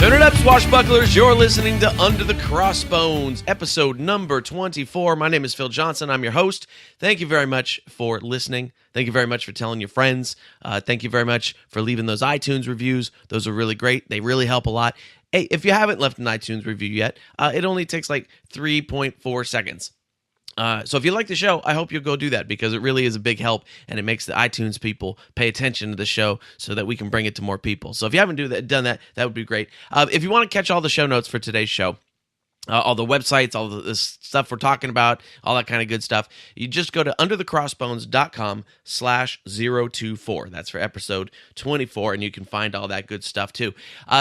Turn it up, swashbucklers. You're listening to Under the Crossbones, episode number 24. My name is Phil Johnson. I'm your host. Thank you very much for listening. Thank you very much for telling your friends. Thank you very much for leaving those iTunes reviews. Those are really great. They really help a lot. Hey, if you haven't left an iTunes review yet, it only takes like 3.4 seconds. So if you like the show, I hope you'll go do that because it really is a big help and it makes the iTunes people pay attention to the show so that we can bring it to more people. So if you haven't done that, that would be great. If you want to catch all the show notes for today's show, all the websites, all the stuff we're talking about, all that kind of good stuff, you just go to underthecrossbones.com/024. That's for episode 24, and you can find all that good stuff too.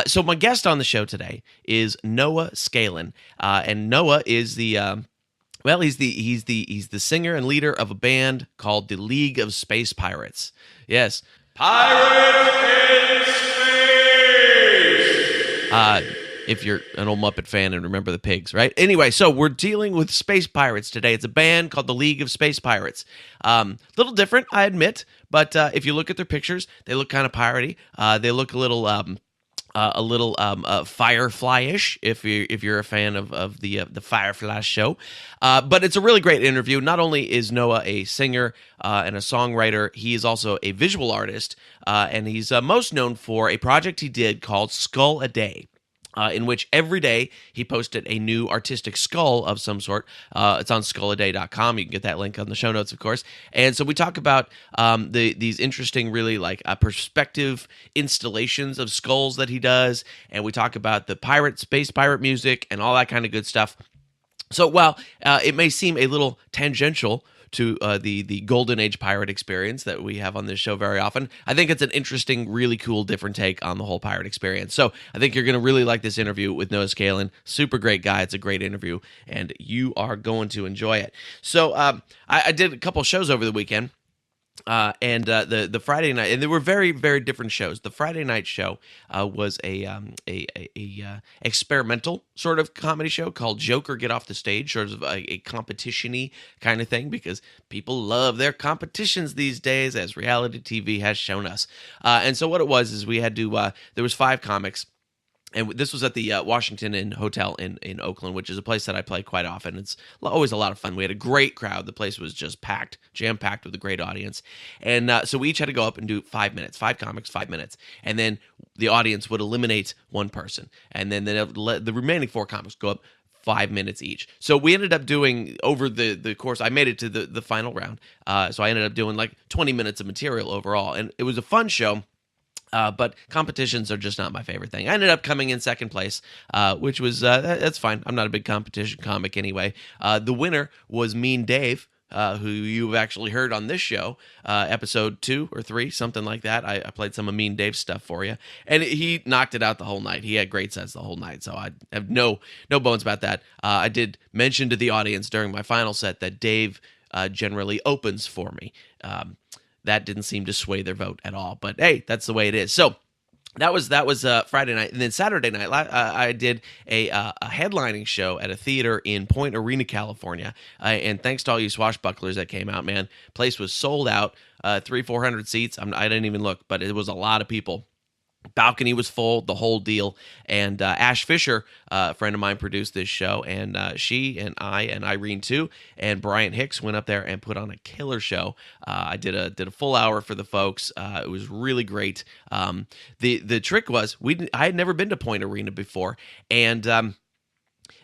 So my guest on the show today is Noah Scalin, and Noah is the he's the singer and leader of a band called the League of Space Pirates. Yes, Pirates in Space. If you're an old Muppet fan and remember the pigs, right? Anyway, so we're dealing with space pirates today. It's a band called the League of Space Pirates. Little different, I admit, but if you look at their pictures, they look kind of piratey. They look a little Firefly-ish if you're a fan of the Firefly show. But it's a really great interview. Not only is Noah a singer and a songwriter, he is also a visual artist, and he's most known for a project he did called Skull a Day. In which every day he posted a new artistic skull of some sort. It's on skulladay.com. You can get that link on the show notes, of course. And so we talk about these interesting, really perspective installations of skulls that he does. And we talk about the space pirate music and all that kind of good stuff. So while it may seem a little tangential to the Golden Age pirate experience that we have on this show very often, I think it's an interesting, really cool, different take on the whole pirate experience. So I think you're going to really like this interview with Noah Scalin. Super great guy. It's a great interview, and you are going to enjoy it. So I did a couple shows over the weekend. And the Friday night, and they were very, very different shows. The Friday night show was a experimental sort of comedy show called Joker Get Off the Stage, sort of a competition-y kind of thing, because people love their competitions these days, as reality TV has shown us. And so what it was is we had to, there was 5 comics. And this was at the Washington Inn Hotel in Oakland, which is a place that I play quite often. It's always a lot of fun. We had a great crowd. The place was just packed, jam-packed with a great audience. And so we each had to go up and do 5 minutes, 5 comics, 5 minutes. And then the audience would eliminate one person. And then the remaining 4 comics go up 5 minutes each. So we ended up doing, over the course, I made it to the final round. So I ended up doing like 20 minutes of material overall. And it was a fun show. But competitions are just not my favorite thing. I ended up coming in second place, which was, that's fine. I'm not a big competition comic anyway. The winner was Mean Dave, who you've actually heard on this show, episode 2 or 3, something like that. I played some of Mean Dave's stuff for you, and he knocked it out the whole night. He had great sets the whole night, so I have no bones about that. I did mention to the audience during my final set that Dave generally opens for me. That didn't seem to sway their vote at all. But hey, that's the way it is. So that was Friday night. And then Saturday night, I did a headlining show at a theater in Point Arena, California. And thanks to all you swashbucklers that came out, man. Place was sold out, 300-400 seats. I didn't even look, but it was a lot of people. Balcony was full, the whole deal. And Ash Fisher, a friend of mine, produced this show, and she and I and Irene too, and Brian Hicks went up there and put on a killer show. I did a full hour for the folks. It was really great. The trick was I had never been to Point Arena before, and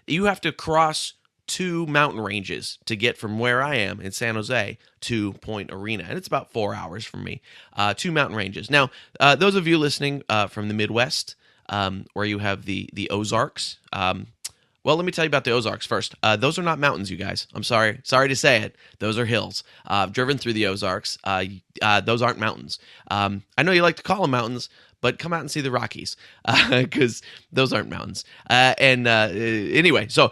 you have to cross 2 mountain ranges to get from where I am in San Jose to Point Arena, and it's about 4 hours from me. 2 mountain ranges. Now, those of you listening from the Midwest, where you have the Ozarks, well, let me tell you about the Ozarks first. Those are not mountains, you guys. I'm sorry to say it. Those are hills. I've driven through the Ozarks. Those aren't mountains. I know you like to call them mountains, but come out and see the Rockies, because those aren't mountains. Anyway, so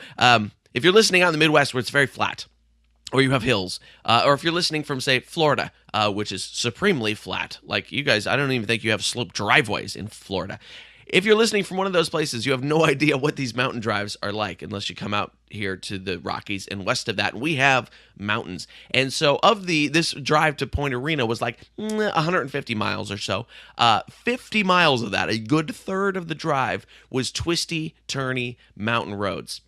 if you're listening out in the Midwest where it's very flat, or you have hills, or if you're listening from, say, Florida, which is supremely flat, like you guys, I don't even think you have sloped driveways in Florida. if you're listening from one of those places, you have no idea what these mountain drives are like unless you come out here to the Rockies and west of that. And we have mountains. And so this drive to Point Arena was like 150 miles or so. 50 miles of that, a good third of the drive, was twisty, turny mountain roads.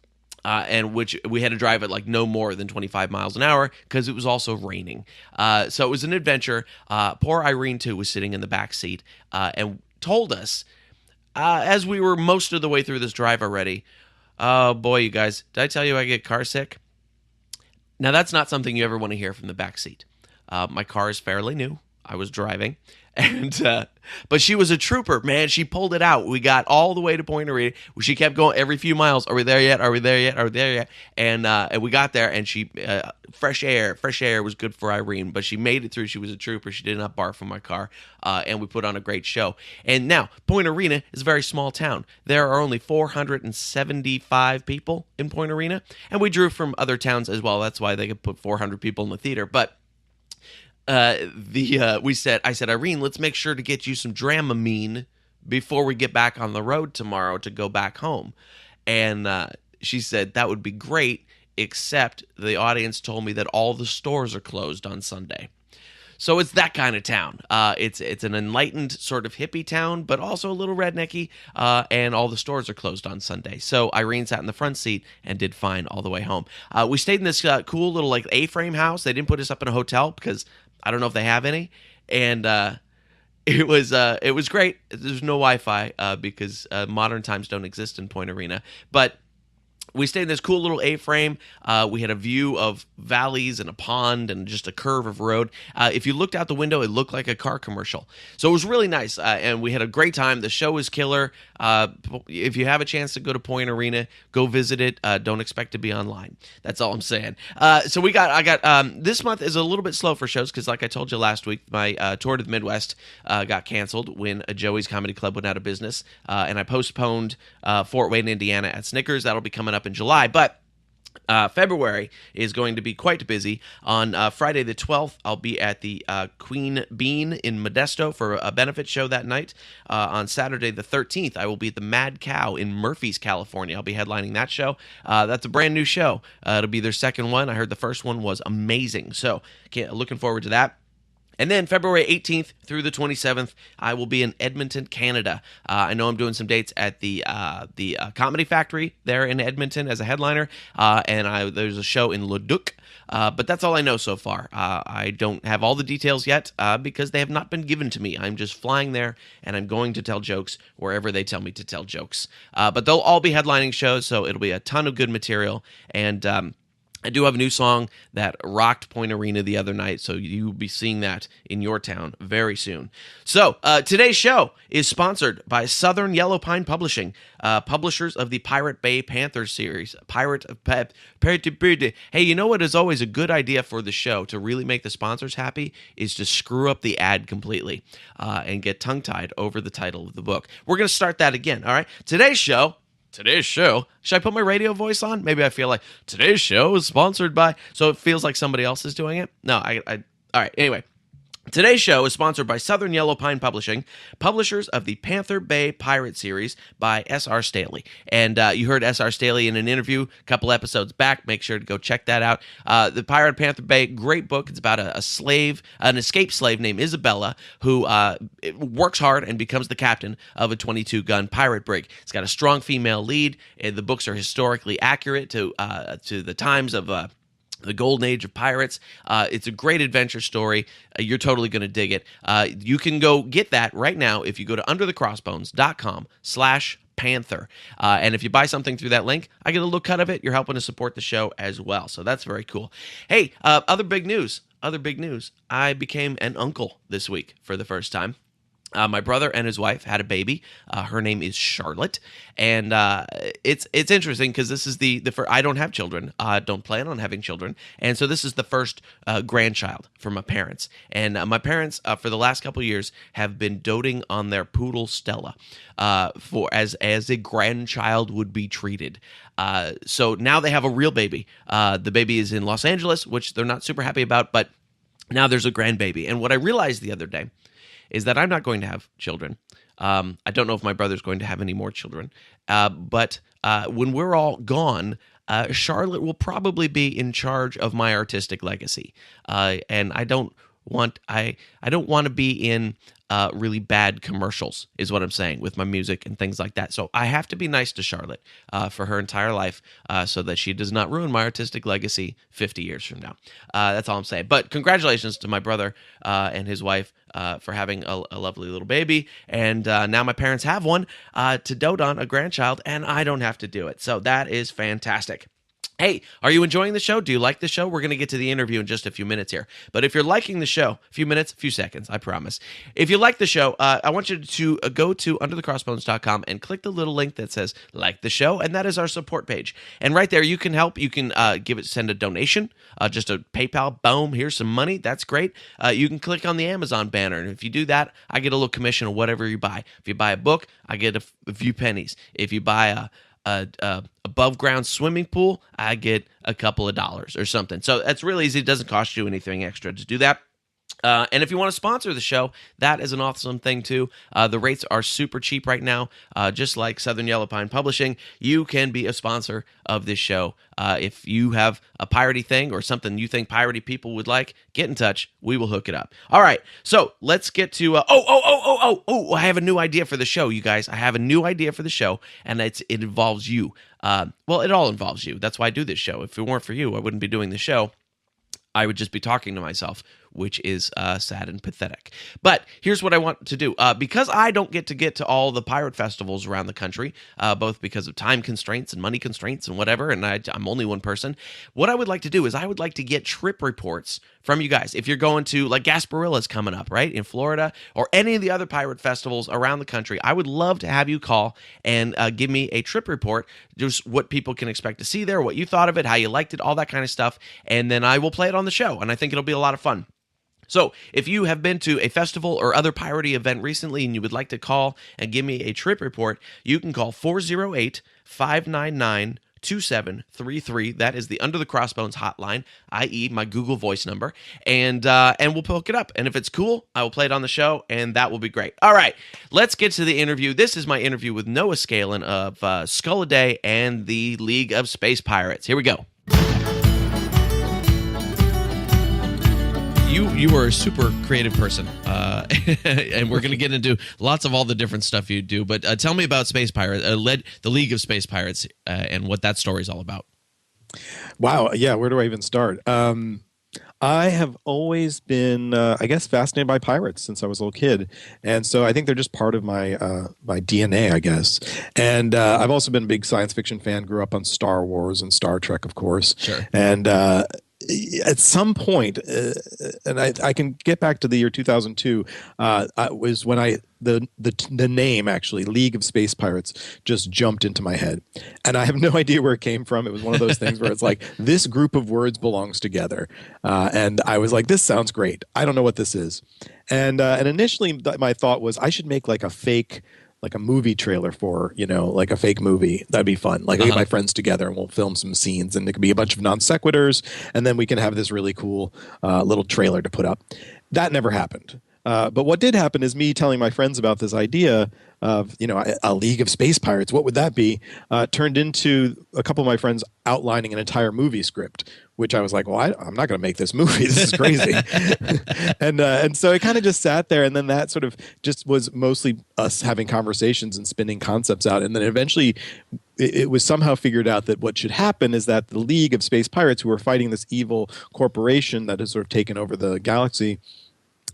And which we had to drive at like no more than 25 miles an hour because it was also raining. So it was an adventure. Poor Irene, too, was sitting in the back seat and told us, as we were most of the way through this drive already, oh boy, you guys, did I tell you I get car sick? Now, that's not something you ever want to hear from the back seat. My car is fairly new. I was driving. But she was a trooper, man. She pulled it out. We got all the way to Point Arena. She kept going every few miles. Are we there yet? Are we there yet? Are we there yet? And we got there, and she fresh air was good for Irene. But she made it through. She was a trooper. She did not barf from my car, and we put on a great show. And now Point Arena is a very small town. There are only 475 people in Point Arena, and we drew from other towns as well. That's why they could put 400 people in the theater, but. I said, Irene, let's make sure to get you some Dramamine before we get back on the road tomorrow to go back home. And she said, that would be great, except the audience told me that all the stores are closed on Sunday. So it's that kind of town. It's an enlightened sort of hippie town, but also a little rednecky, and all the stores are closed on Sunday. So Irene sat in the front seat and did fine all the way home. We stayed in this cool little like A-frame house. They didn't put us up in a hotel because I don't know if they have any, and it was great. There's no Wi-Fi because modern times don't exist in Point Arena, but we stayed in this cool little A-frame. We had a view of valleys and a pond and just a curve of road. If you looked out the window, it looked like a car commercial. So it was really nice, and we had a great time. The show was killer. If you have a chance to go to Point Arena, go visit it. Don't expect to be online. That's all I'm saying. So I got this month is a little bit slow for shows because, like I told you last week, my tour to the Midwest got canceled when Joey's Comedy Club went out of business, and I postponed Fort Wayne, Indiana at Snickers. That'll be coming up in July, but February is going to be quite busy. On Friday the 12th, I'll be at the Queen Bean in Modesto for a benefit show that night. On Saturday the 13th, I will be at the Mad Cow in Murphy's, California. I'll be headlining that show. That's a brand new show. It'll be their second one. I heard the first one was amazing, so looking forward to that. And then February 18th through the 27th, I will be in Edmonton, Canada. I know I'm doing some dates at the Comedy Factory there in Edmonton as a headliner, and there's a show in Leduc. But that's all I know so far. I don't have all the details yet because they have not been given to me. I'm just flying there, and I'm going to tell jokes wherever they tell me to tell jokes. But they'll all be headlining shows, so it'll be a ton of good material. And I do have a new song that rocked Point Arena the other night, so you'll be seeing that in your town very soon. So, today's show is sponsored by Southern Yellow Pine Publishing, publishers of the Pirate Bay Panther series. Hey, you know what is always a good idea for the show to really make the sponsors happy is to screw up the ad completely and get tongue-tied over the title of the book. We're going to start that again, all right? Today's show, should I put my radio voice on? Maybe I feel like today's show is sponsored by, so it feels like somebody else is doing it. No, all right, anyway. Today's show is sponsored by Southern Yellow Pine Publishing, publishers of the Panther Bay Pirate series by S.R. Staley. And you heard S.R. Staley in an interview a couple episodes back. Make sure to go check that out. The Pirate of Panther Bay, great book. It's about an escaped slave named Isabella who works hard and becomes the captain of a 22-gun pirate brig. It's got a strong female lead. And the books are historically accurate to the times of the golden age of pirates. It's a great adventure story. You're totally going to dig it. You can go get that right now if you go to underthecrossbones.com/Panther. And if you buy something through that link, I get a little cut of it. You're helping to support the show as well. So that's very cool. Hey, other big news. I became an uncle this week for the first time. My brother and his wife had a baby. Her name is Charlotte, and it's interesting because this is the first. I don't have children. Don't plan on having children, and so this is the first grandchild for my parents. And my parents, for the last couple of years, have been doting on their poodle Stella, as a grandchild would be treated. So now they have a real baby. The baby is in Los Angeles, which they're not super happy about, but now there's a grandbaby. And what I realized the other day is that I'm not going to have children. I don't know if my brother's going to have any more children, but when we're all gone, Charlotte will probably be in charge of my artistic legacy, and I don't want to be in really bad commercials, is what I'm saying, with my music and things like that. So I have to be nice to Charlotte for her entire life, so that she does not ruin my artistic legacy 50 years from now. That's all I'm saying. But congratulations to my brother and his wife for having a lovely little baby. And now my parents have one to dote on, a grandchild, and I don't have to do it. So that is fantastic. Hey, are you enjoying the show? Do you like the show? We're going to get to the interview in just a few minutes here. But if you're liking the show, a few minutes, a few seconds, I promise. If you like the show, I want you to go to underthecrossbones.com and click the little link that says like the show, and that is our support page. And right there, you can help. You can send a donation, just a PayPal, boom, here's some money. That's great. You can click on the Amazon banner, and if you do that, I get a little commission on whatever you buy. If you buy a book, I get a few pennies. If you buy a above ground swimming pool, I get a couple of dollars or something. So that's really easy. It doesn't cost you anything extra to do that. And if you want to sponsor the show, that is an awesome thing too. The rates are super cheap right now, just like Southern Yellow Pine Publishing. You can be a sponsor of this show. If you have a piratey thing or something you think piratey people would like, get in touch. We will hook it up. All right, so let's get to. I have a new idea for the show, you guys. I have a new idea for the show, and it involves you. Well, it all involves you. That's why I do this show. If it weren't for you, I wouldn't be doing the show. I would just be talking to myself, which is sad and pathetic. But here's what I want to do. Because I don't get to all the pirate festivals around the country, both because of time constraints and money constraints and whatever, and I'm only one person, what I would like to do is I would like to get trip reports from you guys. If you're going to, like, Gasparilla's coming up, right, in Florida, or any of the other pirate festivals around the country, I would love to have you call and give me a trip report, just what people can expect to see there, what you thought of it, how you liked it, all that kind of stuff, and then I will play it on the show, and I think it'll be a lot of fun. So if you have been to a festival or other piratey event recently and you would like to call and give me a trip report, you can call 408-599-2733. That is the Under the Crossbones hotline, i.e. my Google Voice number, and we'll pick it up. And if it's cool, I will play it on the show, and that will be great. All right, let's get to the interview. This is my interview with Noah Scalin of Skull-A-Day and the League of Space Pirates. Here we go. You are a super creative person, and we're going to get into lots of all the different stuff you do. But tell me about Space Pirates, the League of Space Pirates, and what that story is all about. Wow, yeah, where do I even start? I have always been, I guess, fascinated by pirates since I was a little kid, and so I think they're just part of my my DNA, I guess. And I've also been a big science fiction fan. Grew up on Star Wars and Star Trek, of course. Sure. And at some point, and I can get back to the year 2002, was when the name, actually, League of Space Pirates, just jumped into my head. And I have no idea where it came from. It was one of those things where it's like, this group of words belongs together. And I was like, this sounds great. I don't know what this is. And initially my thought was I should make like a fake, like a movie trailer for, like a fake movie. That'd be fun. Like, I'll get my friends together and we'll film some scenes, and it could be a bunch of non sequiturs, and then we can have this really cool little trailer to put up. That never happened. But what did happen is me telling my friends about this idea of, a League of Space Pirates. What would that be? Turned into a couple of my friends outlining an entire movie script, which I was like, well, I'm not going to make this movie. This is crazy. and so it kind of just sat there. And then that sort of just was mostly us having conversations and spinning concepts out. And then eventually it was somehow figured out that what should happen is that the League of Space Pirates, who are fighting this evil corporation that has sort of taken over the galaxy,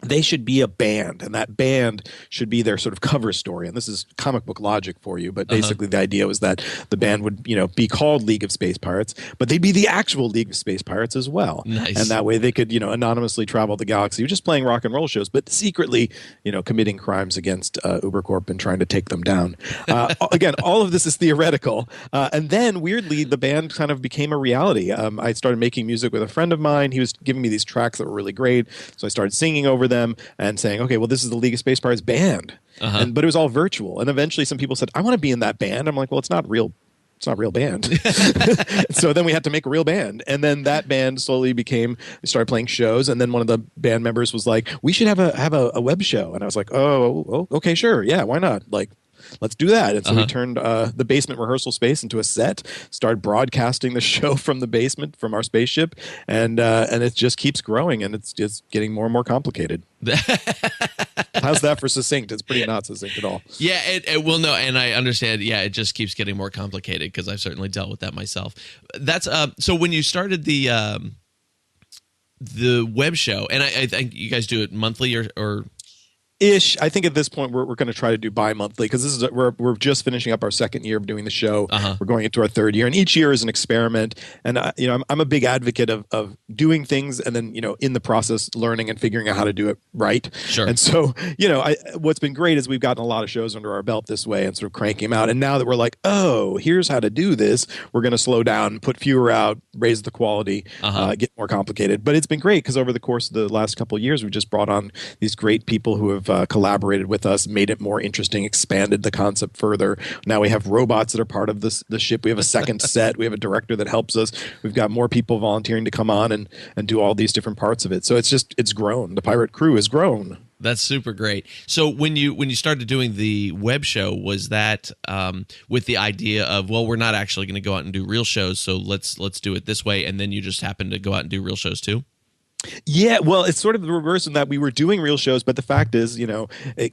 they should be a band, and that band should be their sort of cover story. And this is comic book logic for you, but basically the idea was that the band would, be called League of Space Pirates, but they'd be the actual League of Space Pirates as well. Nice. And that way they could, anonymously travel the galaxy, just playing rock and roll shows, but secretly, committing crimes against Ubercorp and trying to take them down. Again, all of this is theoretical. And then, weirdly, the band kind of became a reality. I started making music with a friend of mine. He was giving me these tracks that were really great, so I started singing over them and saying, okay, well, this is the League of Space Pirates band. But it was all virtual. And eventually some people said, I want to be in that band. I'm like, well, it's not real it's not a real band. So then we had to make a real band. And then that band slowly started playing shows. And then one of the band members was like, we should have a web show. And I was like, oh, okay, sure. Yeah, why not? Like, let's do that. And so we turned the basement rehearsal space into a set, started broadcasting the show from the basement, from our spaceship. And it just keeps growing, and it's just getting more and more complicated. How's that for succinct? It's pretty not succinct at all. Yeah, it will no, and I understand. Yeah, it just keeps getting more complicated because I've certainly dealt with that myself. That's so when you started the web show, and I think you guys do it monthly or ish. I think at this point we're going to try to do bi-monthly because we're just finishing up our second year of doing the show. We're going into our third year, and each year is an experiment. And I'm a big advocate of doing things and then in the process learning and figuring out how to do it right. Sure. And so what's been great is we've gotten a lot of shows under our belt this way and sort of cranking them out. And now that we're like, oh, here's how to do this, we're going to slow down, put fewer out, raise the quality, get more complicated. But it's been great because over the course of the last couple of years, we've just brought on these great people who have collaborated with us, made it more interesting, expanded the concept further. Now we have robots that are part of the ship. We have a second set. We have a director that helps us. We've got more people volunteering to come on and do all these different parts of it. So it's grown. The pirate crew has grown. That's super great. So when you started doing the web show, was that with the idea of, well, we're not actually going to go out and do real shows, so let's do it this way, and then you just happened to go out and do real shows too? Yeah, well, it's sort of the reverse in that we were doing real shows, but the fact is,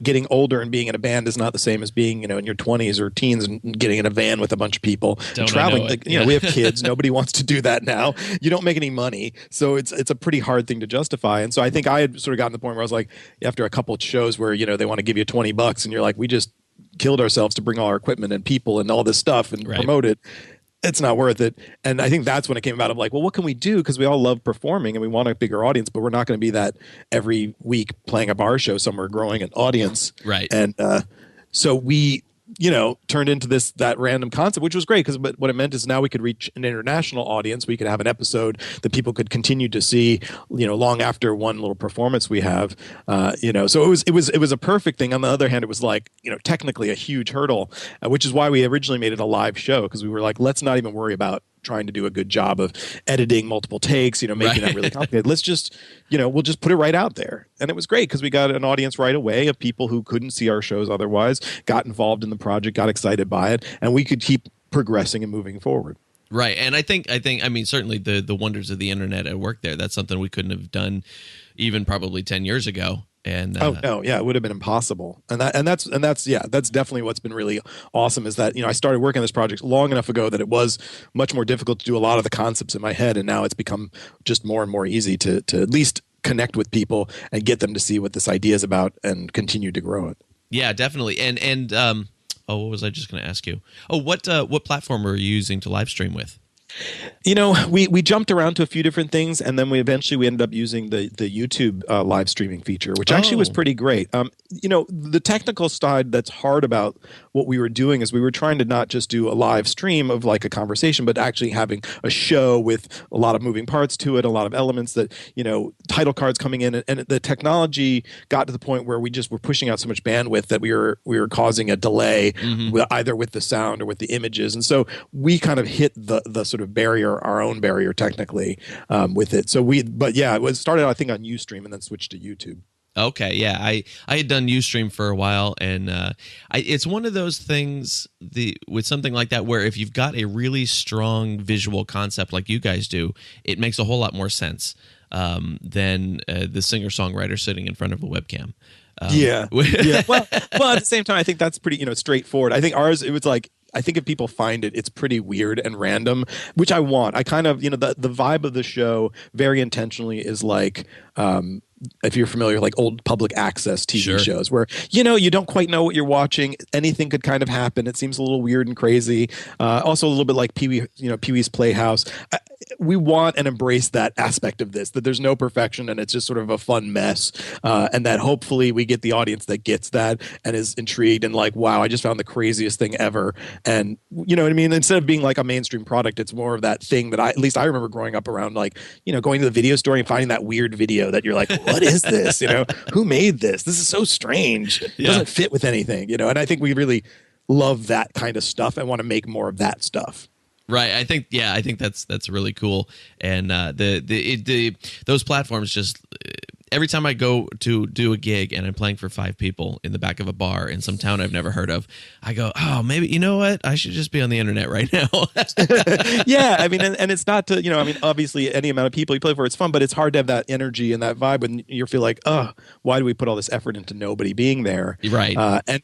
getting older and being in a band is not the same as being, in your 20s or teens and getting in a van with a bunch of people and traveling. We have kids. Nobody wants to do that now. You don't make any money, so it's a pretty hard thing to justify. And so I think I had sort of gotten to the point where I was like, after a couple of shows where they want to give you $20, and you're like, we just killed ourselves to bring all our equipment and people and all this stuff and promote it. It's not worth it. And I think that's when it came about of like, well, what can we do? Because we all love performing and we want a bigger audience, but we're not going to be that every week playing a bar show somewhere growing an audience. Right. And so we, turned into that random concept, which was great because what it meant is now we could reach an international audience. We could have an episode that people could continue to see, long after one little performance we have, so it was a perfect thing. On the other hand, it was like, technically a huge hurdle, which is why we originally made it a live show, because we were like, let's not even worry about trying to do a good job of editing multiple takes, making that really complicated. Let's just, we'll just put it right out there. And it was great because we got an audience right away of people who couldn't see our shows otherwise, got involved in the project, got excited by it, and we could keep progressing and moving forward. Right. And I think, certainly the wonders of the internet at work there. That's something we couldn't have done even probably 10 years ago. And it would have been impossible. And that's definitely what's been really awesome is that, I started working on this project long enough ago that it was much more difficult to do a lot of the concepts in my head. And now it's become just more and more easy to at least connect with people and get them to see what this idea is about and continue to grow it. Yeah, definitely. And what was I just going to ask you? Oh, what platform are you using to live stream with? We jumped around to a few different things, and then we ended up using the YouTube live streaming feature, which actually was pretty great. The technical side that's hard about what we were doing is we were trying to not just do a live stream of like a conversation, but actually having a show with a lot of moving parts to it, a lot of elements that, title cards coming in, and the technology got to the point where we just were pushing out so much bandwidth that we were causing a delay either with the sound or with the images. And so we kind of hit the sort of barrier, our own barrier technically with it. So it started I think on Ustream and then switched to YouTube. Okay, yeah, I had done Ustream for a while, and it's one of those things with something like that where if you've got a really strong visual concept like you guys do, it makes a whole lot more sense than the singer-songwriter sitting in front of a webcam. Yeah. Well, at the same time, I think that's pretty straightforward. I think ours, it was like, I think if people find it, it's pretty weird and random, which I want. I kind of, the vibe of the show very intentionally is like, if you're familiar, like old public access TV shows where, you don't quite know what you're watching. Anything could kind of happen. It seems a little weird and crazy. Also a little bit like Pee-wee's Playhouse. We want and embrace that aspect of this, that there's no perfection and it's just sort of a fun mess. And that hopefully we get the audience that gets that and is intrigued and like, wow, I just found the craziest thing ever. And you know what I mean? Instead of being like a mainstream product, it's more of that thing that at least I remember growing up around, like, going to the video store and finding that weird video that you're like, what is this? Who made this? This is so strange. It doesn't fit with anything, and I think we really love that kind of stuff and want to make more of that stuff. Right. I think that's really cool. And those platforms just every time I go to do a gig and I'm playing for 5 people in the back of a bar in some town I've never heard of, I go, oh, maybe, you know what? I should just be on the internet right now. Yeah, I mean, and it's not to, I mean, obviously any amount of people you play for, it's fun, but it's hard to have that energy and that vibe when you feel like, oh, why do we put all this effort into nobody being there? Right.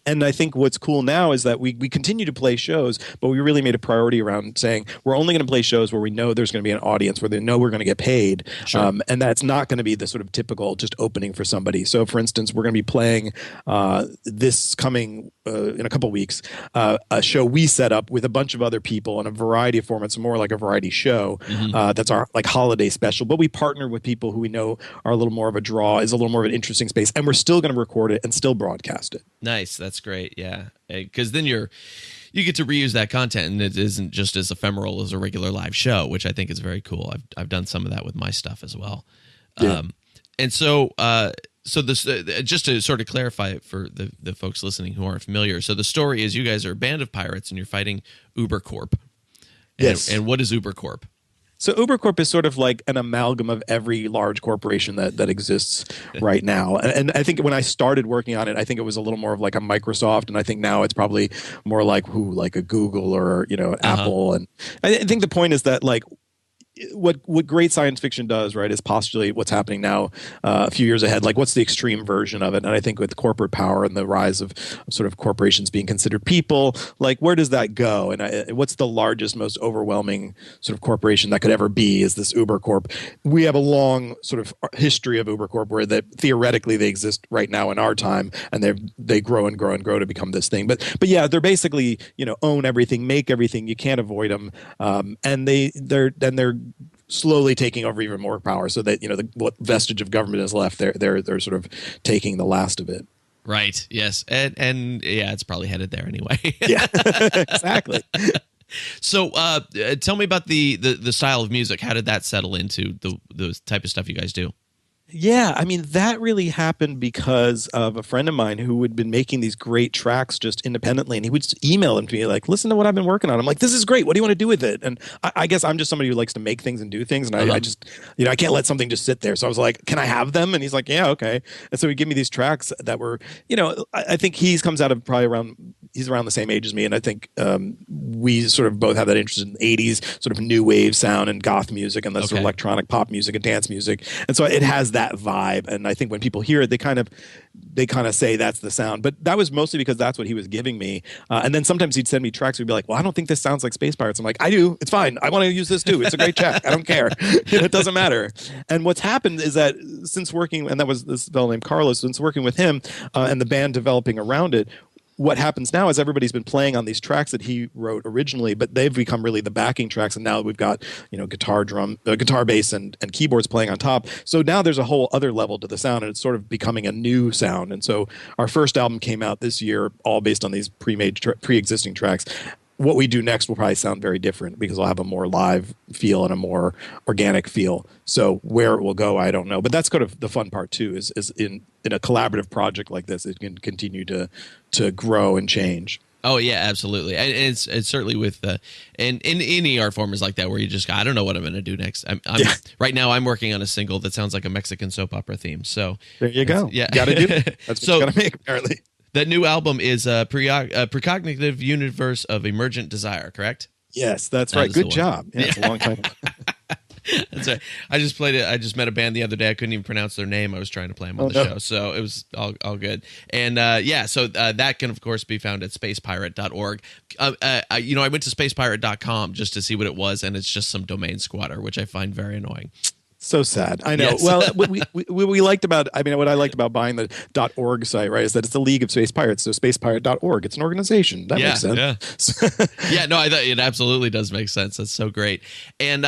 And I think what's cool now is that we continue to play shows, but we really made a priority around saying we're only going to play shows where we know there's going to be an audience, where they know we're going to get paid. Sure. And that's not going to be the sort of typical just opening for somebody. So for instance, we're going to be playing this coming in a couple weeks, a show we set up with a bunch of other people in a variety of formats, more like a variety show. That's our like holiday special, but we partner with people who we know are a little more of a draw, is a little more of an interesting space, and we're still going to record it and still broadcast it. Nice. That's great. Yeah. Because then you get to reuse that content, and it isn't just as ephemeral as a regular live show, which I think is very cool. I've done some of that with my stuff as well. Yeah. And so this just to sort of clarify it for the folks listening who aren't familiar. So the story is you guys are a band of pirates and you're fighting Ubercorp. Yes. And what is Ubercorp? So Ubercorp is sort of like an amalgam of every large corporation that exists right now. And I think when I started working on it, I think it was a little more of like a Microsoft, and I think now it's probably more like a Google or Apple. And I think the point is that like what great science fiction does, right, is postulate what's happening now a few years ahead. Like, what's the extreme version of it? And I think with corporate power and the rise of sort of corporations being considered people, like, where does that go? And what's the largest, most overwhelming sort of corporation that could ever be? Is this Ubercorp? We have a long sort of history of Ubercorp where theoretically they exist right now in our time, and they grow and grow and grow to become this thing. But yeah, they're basically own everything, make everything. You can't avoid them, and they're slowly taking over even more power, so that what vestige of government is left, they're sort of taking the last of it. Right. Yes. And yeah, it's probably headed there anyway. Yeah. Exactly. So tell me about the style of music. How did that settle into the type of stuff you guys do? Yeah, I mean, that really happened because of a friend of mine who had been making these great tracks just independently, and he would just email them to me like, listen to what I've been working on. I'm like, this is great. What do you want to do with it? And I guess I'm just somebody who likes to make things and do things, and I just, I can't let something just sit there. So I was like, can I have them? And he's like, yeah, okay. And so he'd give me these tracks that were, I think comes out of probably he's around the same age as me, and I think we sort of both have that interest in the 80s sort of new wave sound and goth music and that sort of electronic pop music and dance music. And so it has that vibe, and I think when people hear it, they kind of say that's the sound. But that was mostly because that's what he was giving me. And then sometimes he'd send me tracks. We'd be like, well, I don't think this sounds like Space Pirates. I'm like, I do. It's fine. I want to use this too. It's a great track. I don't care. It doesn't matter. And what's happened is that since working, and that was this fellow named Carlos, since working with him and the band developing around it, what happens now is everybody's been playing on these tracks that he wrote originally, but they've become really the backing tracks. And now we've got, guitar, bass, and keyboards playing on top. So now there's a whole other level to the sound, and it's sort of becoming a new sound. And so our first album came out this year, all based on these pre-existing tracks. What we do next will probably sound very different because I'll have a more live feel and a more organic feel. So where it will go, I don't know. But that's kind of the fun part too, is in a collaborative project like this, it can continue to grow and change. Oh yeah, absolutely. And it's certainly with and in any art form is like that, where you just I don't know what I'm going to do next. Right now I'm working on a single that sounds like a Mexican soap opera theme. So there you go. Yeah, got to do it. That's what you got to make apparently. That new album is a precognitive universe of emergent desire, correct? Yes, that's right. Good job. Yeah, it's a long time. That's right. I just played it. I just met a band the other day. I couldn't even pronounce their name. I was trying to play them on the show, so it was all good. And so that can of course be found at spacepirate.org. I went to spacepirate.com just to see what it was, and it's just some domain squatter, which I find very annoying. So sad. I know. Yes. Well, what I liked about buying the .org site, right, is that it's a League of Space Pirates. So spacepirate.org, it's an organization. That makes sense. Yeah. Yeah. No, I thought it absolutely does make sense. That's so great. And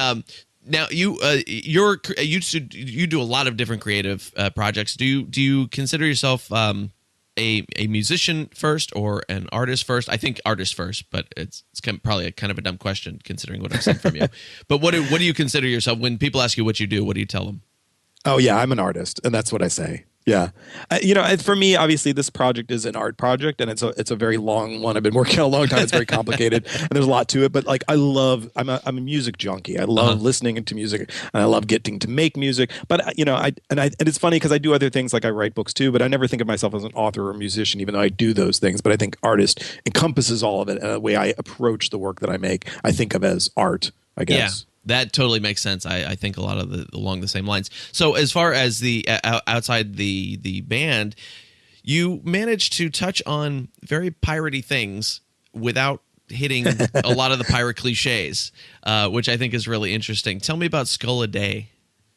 now you do a lot of different creative projects. Do you consider yourself a musician first or an artist first? I think artist first, but it's probably kind of a dumb question considering what I've seen from you. But what do you consider yourself when people ask you what you do? What do you tell them? Oh yeah, I'm an artist, and that's what I say. Yeah, for me, obviously, this project is an art project, and it's a very long one. I've been working on a long time. It's very complicated, and there's a lot to it. But like, I'm a music junkie. I Uh-huh. love listening to music, and I love getting to make music. But and it's funny because I do other things, like I write books too. But I never think of myself as an author or a musician, even though I do those things. But I think artist encompasses all of it, and the way I approach the work that I make, I think of as art, I Yeah, guess. that totally makes sense. I think a lot of along the same lines. So as far as the outside the band, you managed to touch on very piratey things without hitting a lot of the pirate cliches, which I think is really interesting. Tell me about Skull a Day.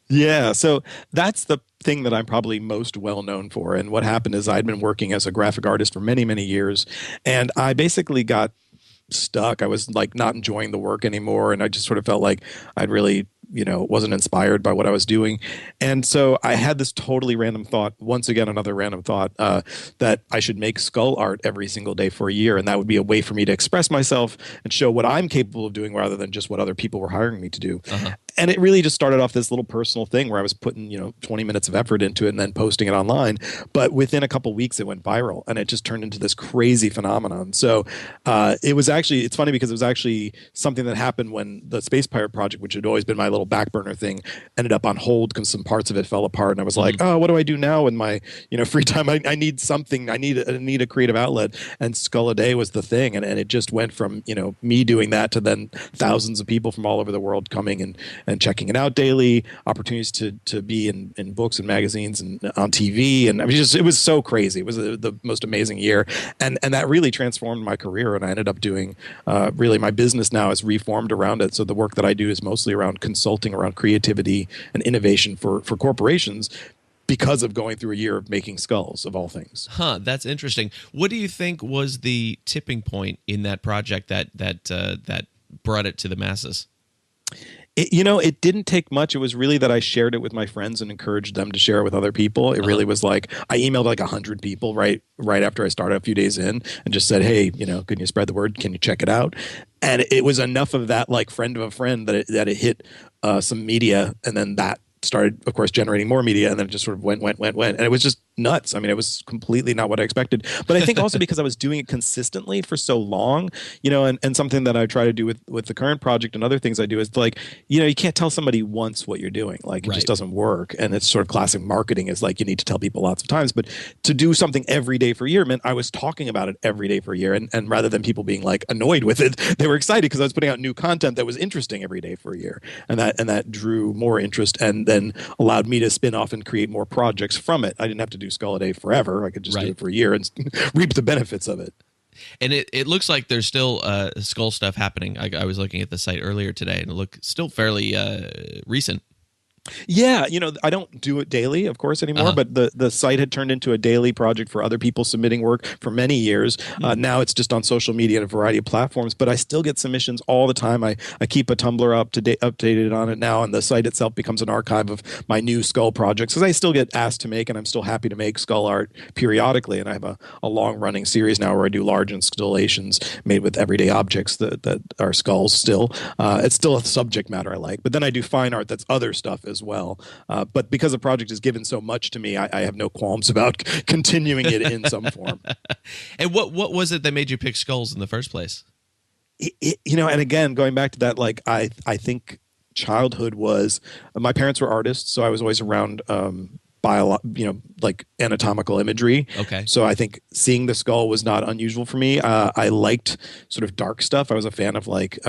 Yeah, so that's the thing that I'm probably most well known for. And what happened is I'd been working as a graphic artist for many, many years, and I basically got stuck. I was like not enjoying the work anymore, and I just sort of felt like I'd really, wasn't inspired by what I was doing. And so I had this totally random thought, once again, another random thought, that I should make skull art every single day for a year, and that would be a way for me to express myself and show what I'm capable of doing rather than just what other people were hiring me to do. Uh-huh. And it really just started off this little personal thing where I was putting, 20 minutes of effort into it and then posting it online. But within a couple weeks, it went viral, and it just turned into this crazy phenomenon. So it's funny because it was actually something that happened when the Space Pirate project, which had always been my little back burner thing, ended up on hold because some parts of it fell apart. And I was like, oh, what do I do now in my, free time? I need something. I need a creative outlet. And Skull a Day was the thing. And it just went from, me doing that to then thousands of people from all over the world coming and checking it out daily, opportunities to be in books and magazines and on TV. And I mean, it was so crazy. It was the most amazing year. And that really transformed my career. And I ended up doing, really, my business now is reformed around it. So the work that I do is mostly around consulting, around creativity and innovation for corporations, because of going through a year of making skulls, of all things. Huh, that's interesting. What do you think was the tipping point in that project that brought it to the masses? It didn't take much. It was really that I shared it with my friends and encouraged them to share it with other people. It really was like I emailed like 100 people right after I started, a few days in, and just said, hey, can you spread the word? Can you check it out? And it was enough of that, like friend of a friend, that it hit some media, and then that started, of course, generating more media, and then it just sort of went, and it was just nuts. I mean, it was completely not what I expected. But I think also because I was doing it consistently for so long, and something that I try to do with the current project and other things I do is like, you can't tell somebody once what you're doing. Like, it just doesn't work. And it's sort of classic marketing is like, you need to tell people lots of times. But to do something every day for a year meant I was talking about it every day for a year. And rather than people being like annoyed with it, they were excited because I was putting out new content that was interesting every day for a year. And that drew more interest and then allowed me to spin off and create more projects from it. I didn't have to do Skull a Day forever. I could just do it for a year and reap the benefits of it. And it looks like there's still skull stuff happening. I was looking at the site earlier today, and it looked still fairly recent. Yeah, I don't do it daily, of course, anymore, but the site had turned into a daily project for other people submitting work for many years. Now it's just on social media and a variety of platforms, but I still get submissions all the time. I keep a Tumblr updated on it now, and the site itself becomes an archive of my new skull projects, because I still get asked to make, and I'm still happy to make skull art periodically, and I have a long-running series now where I do large installations made with everyday objects that are skulls still. It's still a subject matter I like, but then I do fine art that's other stuff as well. But because the project has given so much to me, I have no qualms about continuing it in some form. And what was it that made you pick skulls in the first place? And again, going back to that, like I think childhood was, my parents were artists, so I was always around like anatomical imagery. Okay. So I think seeing the skull was not unusual for me. I liked sort of dark stuff. I was a fan of like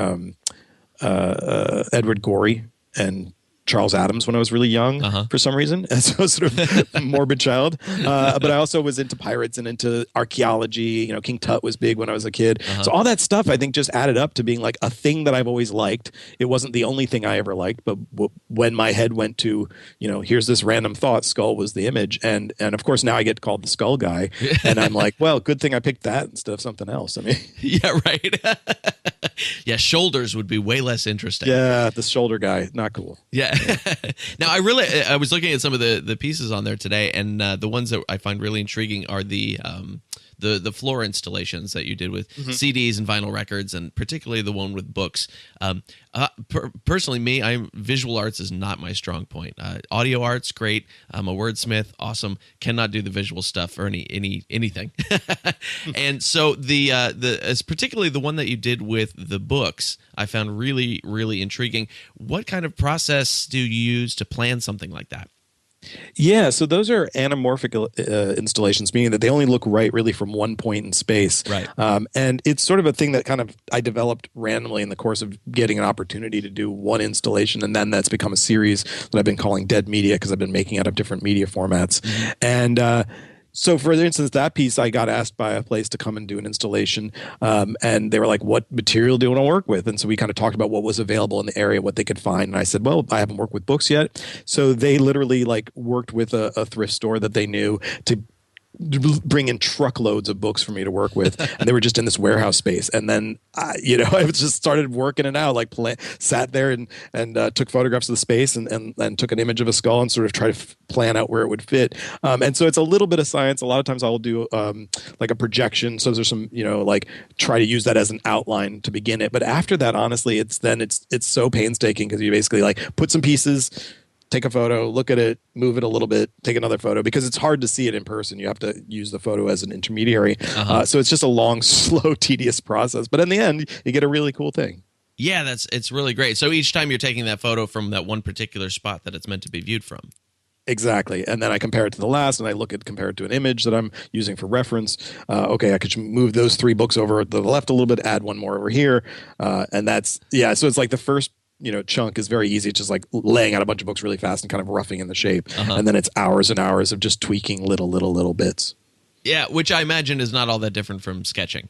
Edward Gorey and Charles Adams when I was really young for some reason. And so sort of a morbid child. But I also was into pirates and into archaeology. King Tut was big when I was a kid. So all that stuff I think just added up to being like a thing that I've always liked. It wasn't the only thing I ever liked, but when my head went to, here's this random thought, skull was the image. And of course now I get called the skull guy. And I'm like, well, good thing I picked that instead of something else. I mean, yeah, right. Yeah, shoulders would be way less interesting. Yeah, the shoulder guy, not cool. Yeah. Now, I was looking at some of the pieces on there today, and the ones that I find really intriguing are the the floor installations that you did with Mhm. CDs and vinyl records, and particularly the one with books. Personally, visual arts is not my strong point. Audio art's great. I'm a wordsmith, awesome. Cannot do the visual stuff or anything. And so as particularly the one that you did with the books, I found really, really intriguing. What kind of process do you use to plan something like that? Yeah, so those are anamorphic installations, meaning that they only look right really from one point in space. Right. And it's sort of a thing that kind of I developed randomly in the course of getting an opportunity to do one installation, and then that's become a series that I've been calling Dead Media because I've been making out of different media formats. Mm-hmm. And so, for instance, that piece, I got asked by a place to come and do an installation, and they were like, "What material do you want to work with?" And so we kind of talked about what was available in the area, what they could find. And I said, "Well, I haven't worked with books yet," so they literally like worked with a thrift store that they knew to bring in truckloads of books for me to work with, and they were just in this warehouse space. And then I just started working it out, like sat there and took photographs of the space and took an image of a skull and sort of try to plan out where it would fit. And so it's a little bit of science. A lot of times I'll do like a projection, so there's some like try to use that as an outline to begin it. But after that, honestly, it's so painstaking because you basically like put some pieces, take a photo, look at it, move it a little bit, take another photo, because it's hard to see it in person. You have to use the photo as an intermediary. So it's just a long, slow, tedious process. But in the end, you get a really cool thing. Yeah, it's really great. So each time you're taking that photo from that one particular spot that it's meant to be viewed from. Exactly. And then I compare it to the last, and I compare it to an image that I'm using for reference. Okay, I could move those 3 books over to the left a little bit, add one more over here. And so it's like the first chunk is very easy. It's just like laying out a bunch of books really fast and kind of roughing in the shape. And then it's hours and hours of just tweaking little bits. Yeah, which I imagine is not all that different from sketching.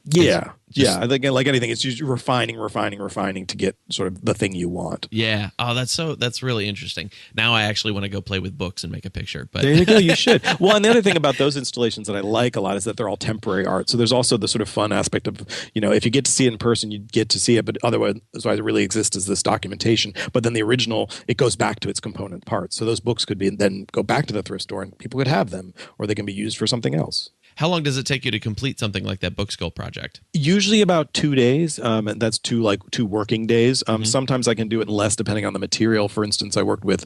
Yeah. I think like anything, it's just refining to get sort of the thing you want. Yeah. Oh, that's really interesting. Now I actually want to go play with books and make a picture. But there you go. You should. Well, and the other thing about those installations that I like a lot is that they're all temporary art. So there's also the sort of fun aspect of, if you get to see it in person, you get to see it. But otherwise, it really exists as this documentation. But then the original, it goes back to its component parts. So those books could then go back to the thrift store and people could have them, or they can be used for something else. How long does it take you to complete something like that book skull project? Usually about 2 days, and that's two working days. Sometimes I can do it in less depending on the material. For instance, I worked with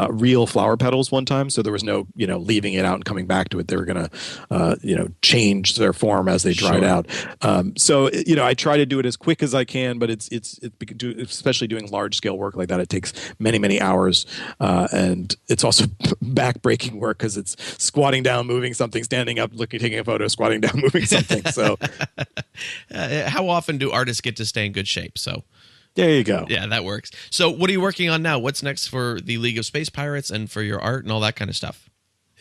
real flower petals one time, so there was no leaving it out and coming back to it. They were going to change their form as they dried out. So I try to do it as quick as I can, but it's especially doing large scale work like that, it takes many hours, and it's also back-breaking work because it's squatting down, moving something, standing up, taking a photo, squatting down, moving something. So how often do artists get to stay in good shape? So there you go. Yeah, that works. So what are you working on now? What's next for the League of Space Pirates and for your art and all that kind of stuff?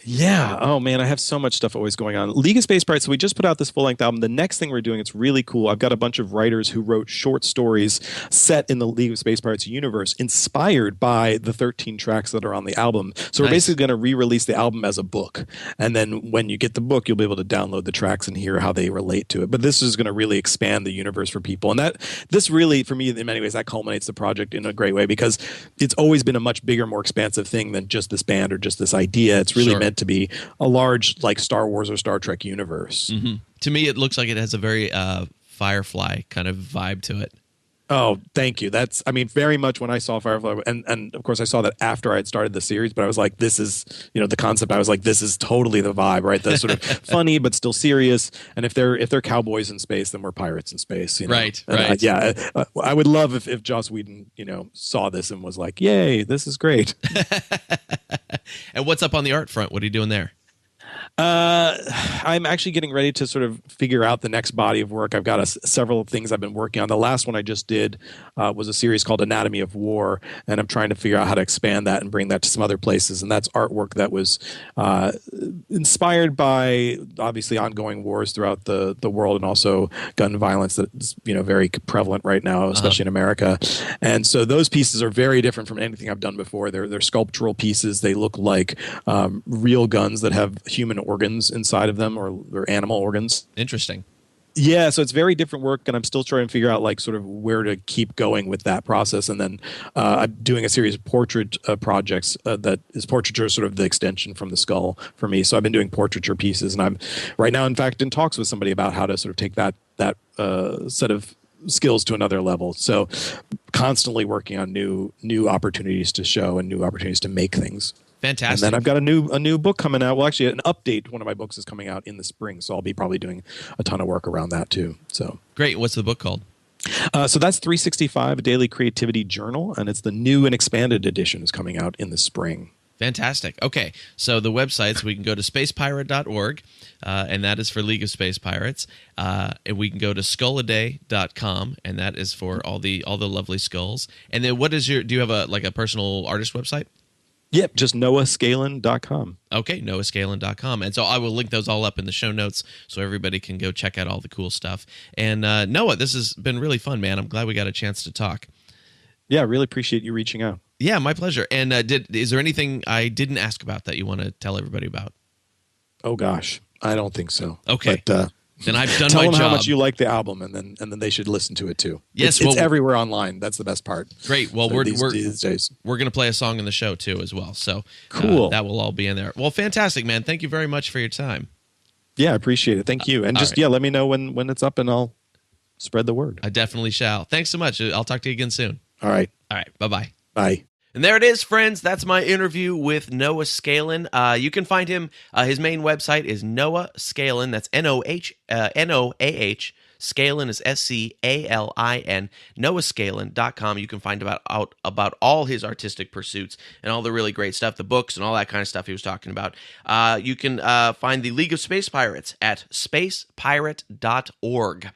Yeah. Oh, man, I have so much stuff always going on. League of Space Pirates, so we just put out this full-length album. The next thing we're doing, it's really cool. I've got a bunch of writers who wrote short stories set in the League of Space Pirates universe, inspired by the 13 tracks that are on the album. So we're basically going to re-release the album as a book. And then when you get the book, you'll be able to download the tracks and hear how they relate to it. But this is going to really expand the universe for people. And this really, for me, in many ways, that culminates the project in a great way, because it's always been a much bigger, more expansive thing than just this band or just this idea. It's really meant to be a large, like, Star Wars or Star Trek universe. To me, it looks like it has a very Firefly kind of vibe to it. Oh, thank you. Very much when I saw Firefly, and of course I saw that after I had started the series, but I was like, this is, the concept, I was like, this is totally the vibe, right? The sort of funny, but still serious. And if they're cowboys in space, then we're pirates in space. Right. I would love if Joss Whedon, saw this and was like, yay, this is great. And what's up on the art front? What are you doing there? I'm actually getting ready to sort of figure out the next body of work. I've got several things I've been working on. The last one I just did was a series called Anatomy of War, and I'm trying to figure out how to expand that and bring that to some other places. And that's artwork that was inspired by, obviously, ongoing wars throughout the world, and also gun violence that's very prevalent right now, especially in America. And so those pieces are very different from anything I've done before. They're sculptural pieces. They look like real guns that have human organs inside of them, or animal organs. Interesting. Yeah, so it's very different work, and I'm still trying to figure out like sort of where to keep going with that process. And then I'm doing a series of portrait projects that is portraiture, sort of the extension from the skull for me. So I've been doing portraiture pieces, and I'm right now, in fact, in talks with somebody about how to sort of take that set of skills to another level. So constantly working on new opportunities to show and new opportunities to make things. And then Fantastic. I've got a new book coming out. Well, actually, an update. One of my books is coming out in the spring, so I'll be probably doing a ton of work around that too. So, Great. What's the book called? so that's 365, a daily creativity journal, and it's the new and expanded edition is coming out in the spring. Fantastic. Okay, so the websites, we can go to spacepirate.org, and that is for League of Space Pirates. And we can go to skulladay.com, and that is for all the lovely skulls. And then what is do you have a personal artist website? Yep, just noahscalin.com. Okay, noahscalin.com. And so I will link those all up in the show notes so everybody can go check out all the cool stuff. And Noah, this has been really fun, man. I'm glad we got a chance to talk. Yeah, really appreciate you reaching out. Yeah, my pleasure. And is there anything I didn't ask about that you want to tell everybody about? Oh gosh, I don't think so. Okay. But, then I've done tell my them job. how much you like the album, and then they should listen to it too. Yes, it's everywhere online. That's the best part. Great. Well, So these days. we're going to play a song in the show too as well. So Cool. that will all be in there. Well, fantastic, man. Thank you very much for your time. Yeah, I appreciate it. Thank you. And just right. let me know when it's up, and I'll spread the word. I definitely shall. Thanks so much. I'll talk to you again soon. All right. All right. Bye-bye. Bye. And there it is, friends. That's my interview with Noah Scalin. You can find him. His main website is Noah Scalin. That's Noah. Scalin is Scalin. NoahScalin.com. You can find out about all his artistic pursuits and all the really great stuff, the books and all that kind of stuff he was talking about. You can find the League of Space Pirates at spacepirate.org.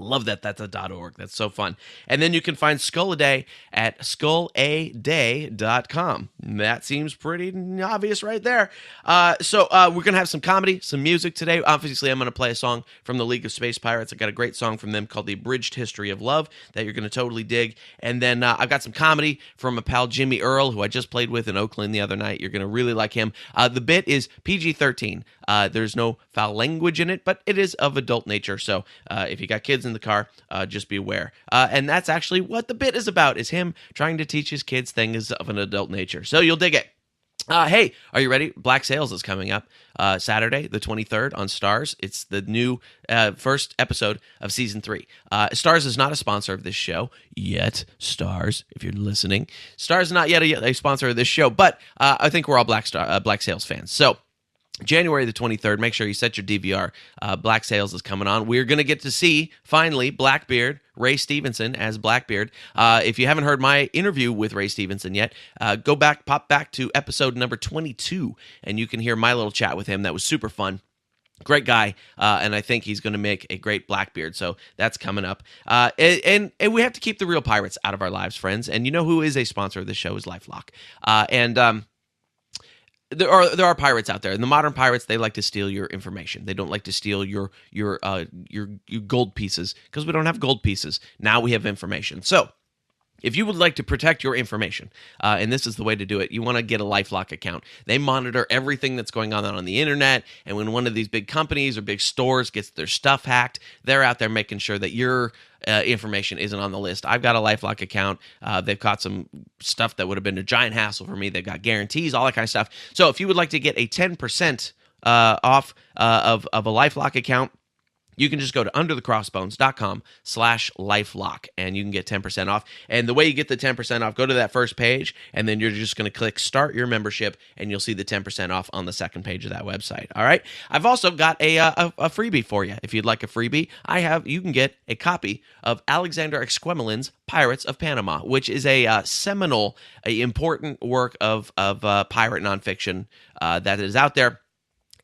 Love that. That's a .org. That's so fun. And then you can find Skulladay at skulladay.com. That seems pretty obvious right there. So we're going to have some comedy, some music today. Obviously, I'm going to play a song from the League of Space Pirates. I got a great song from them called The Abridged History of Love that you're going to totally dig. And then I've got some comedy from a pal, Jimmy Earl, who I just played with in Oakland the other night. You're going to really like him. The bit is PG-13. There's no foul language in it, but it is of adult nature. So if you got kids in the car, just be aware. And that's actually what the bit is about, is him trying to teach his kids things of an adult nature. So you'll dig it. Hey, are you ready? Black Sails is coming up Saturday, the 23rd on Starz. It's the new first episode of season 3. Starz is not a sponsor of this show yet. Starz, if you're listening. Starz is not yet a sponsor of this show, but I think we're all Black Sails fans. So January the 23rd, make sure you set your DVR. Black Sails is coming on. We're going to get to see, finally, Blackbeard, Ray Stevenson as Blackbeard. If you haven't heard my interview with Ray Stevenson yet, pop back to episode number 22, and you can hear my little chat with him. That was super fun. Great guy, and I think he's going to make a great Blackbeard, so that's coming up. And we have to keep the real pirates out of our lives, friends. And you know who is a sponsor of this show is LifeLock. There are pirates out there, and the modern pirates, they like to steal your information. They don't like to steal your gold pieces, because we don't have gold pieces. Now we have information. So if you would like to protect your information, and this is the way to do it, you want to get a LifeLock account. They monitor everything that's going on the internet, and when one of these big companies or big stores gets their stuff hacked, they're out there making sure that your information isn't on the list. I've got a LifeLock account. They've caught some stuff that would have been a giant hassle for me. They've got guarantees, all that kind of stuff. So if you would like to get a 10% off of a LifeLock account, you can just go to underthecrossbones.com/lifelock, and you can get 10% off. And the way you get the 10% off, go to that first page, and then you're just going to click Start Your Membership, and you'll see the 10% off on the second page of that website. All right? I've also got a freebie for you. If you'd like a freebie, you can get a copy of Alexander Exquemelin's Pirates of Panama, which is a seminal, important work of pirate nonfiction that is out there.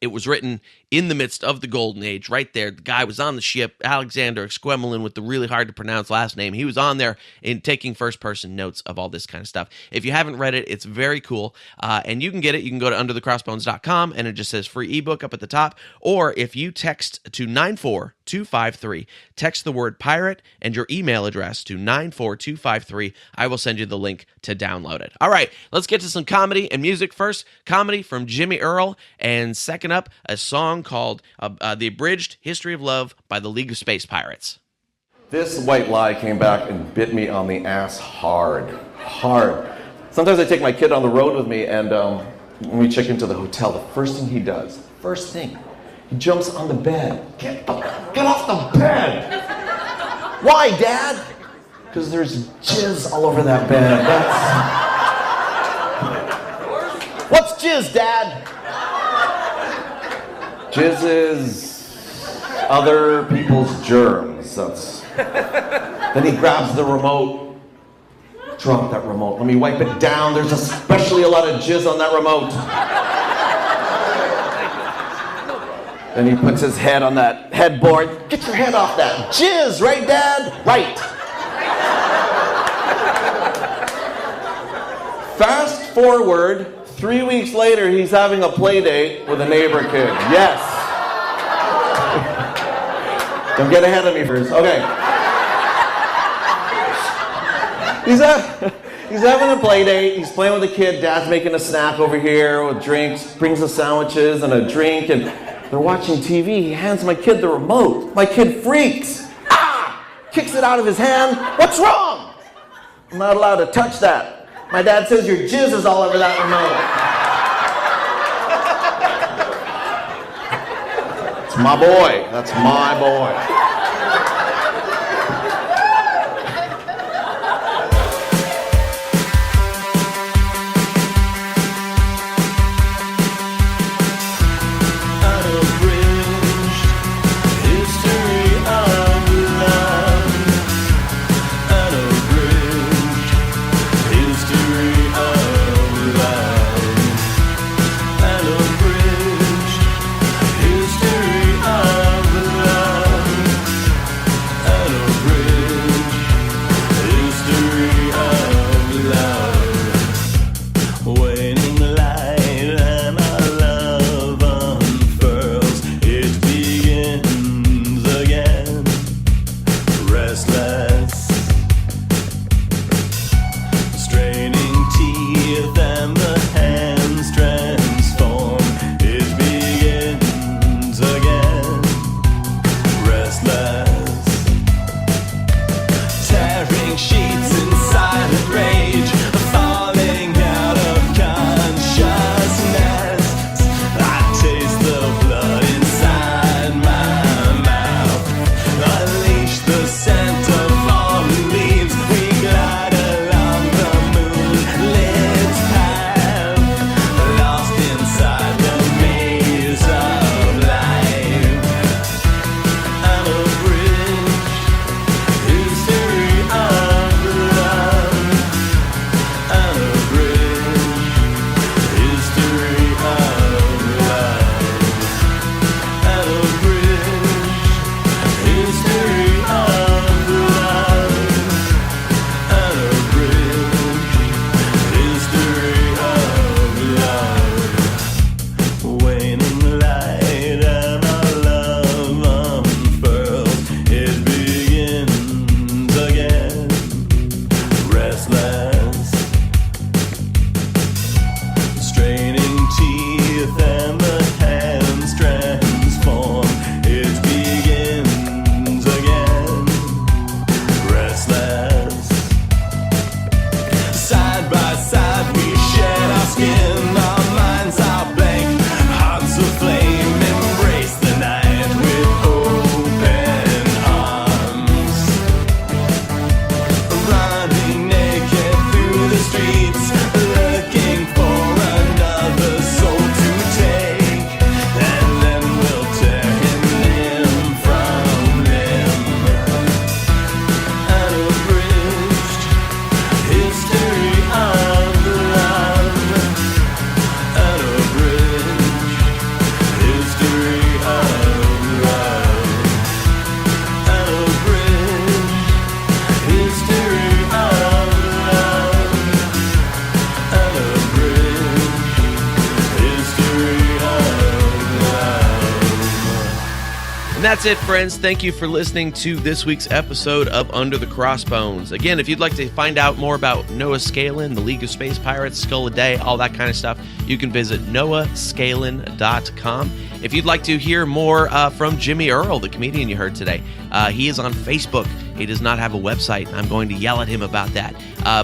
It was written in the midst of the Golden Age, right there. The guy was on the ship, Alexander Exquemelin, with the really hard to pronounce last name. He was on there in taking first-person notes of all this kind of stuff. If you haven't read it, it's very cool, and you can get it. You can go to underthecrossbones.com, and it just says free ebook up at the top. Or if you text to 94253, text the word pirate and your email address to 94253, I will send you the link to download it. All right, let's get to some comedy and music first. Comedy from Jimmy Earl, and second up, a song called The Abridged History of Love by the League of Space Pirates. This white lie came back and bit me on the ass hard. Hard. Sometimes I take my kid on the road with me, and when we check into the hotel, the first thing he does, he jumps on the bed. Get off the bed! Why, Dad? Because there's jizz all over that bed. What's jizz, Dad? Jizz is other people's germs. Then he grabs the remote. Drop that remote. Let me wipe it down. There's especially a lot of jizz on that remote. Then he puts his head on that headboard. Get your head off that. Jizz, right, Dad? Right. Fast forward, 3 weeks later, he's having a play date with a neighbor kid. Yes. Don't get ahead of me first. Okay. He's having a play date. He's playing with a kid. Dad's making a snack over here with drinks, brings the sandwiches and a drink, and they're watching TV. He hands my kid the remote. My kid freaks. Ah! Kicks it out of his hand. What's wrong? I'm not allowed to touch that. My dad says your jizz is all over that remote. It's my boy. That's my boy. that's it, friends. Thank you for listening to this week's episode of Under the Crossbones. Again, if you'd like to find out more about Noah Scalin, the League of Space Pirates, Skull a Day, all that kind of stuff, you can visit noahscalin.com. If you'd like to hear more from Jimmy Earl, the comedian you heard today, he is on Facebook. He does not have a website. I'm going to yell at him about that.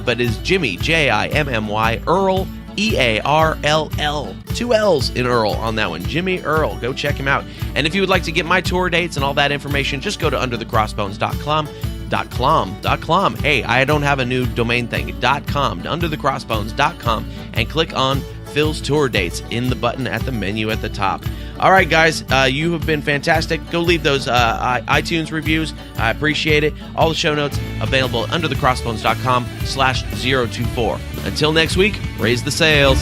But it is Jimmy, Jimmy, Earl, Earll, 2 L's in Earl on that one. Jimmy Earl. Go check him out. And if you would like to get my tour dates and all that information, just go to underthecrossbones.com. Hey, I don't have a new domain thing. .com, underthecrossbones.com, and click on Phil's tour dates in the button at the menu at the top. All right, guys, you have been fantastic. Go leave those iTunes reviews. I appreciate it. All the show notes available at underthecrossbones.com/024. Until next week, raise the sails.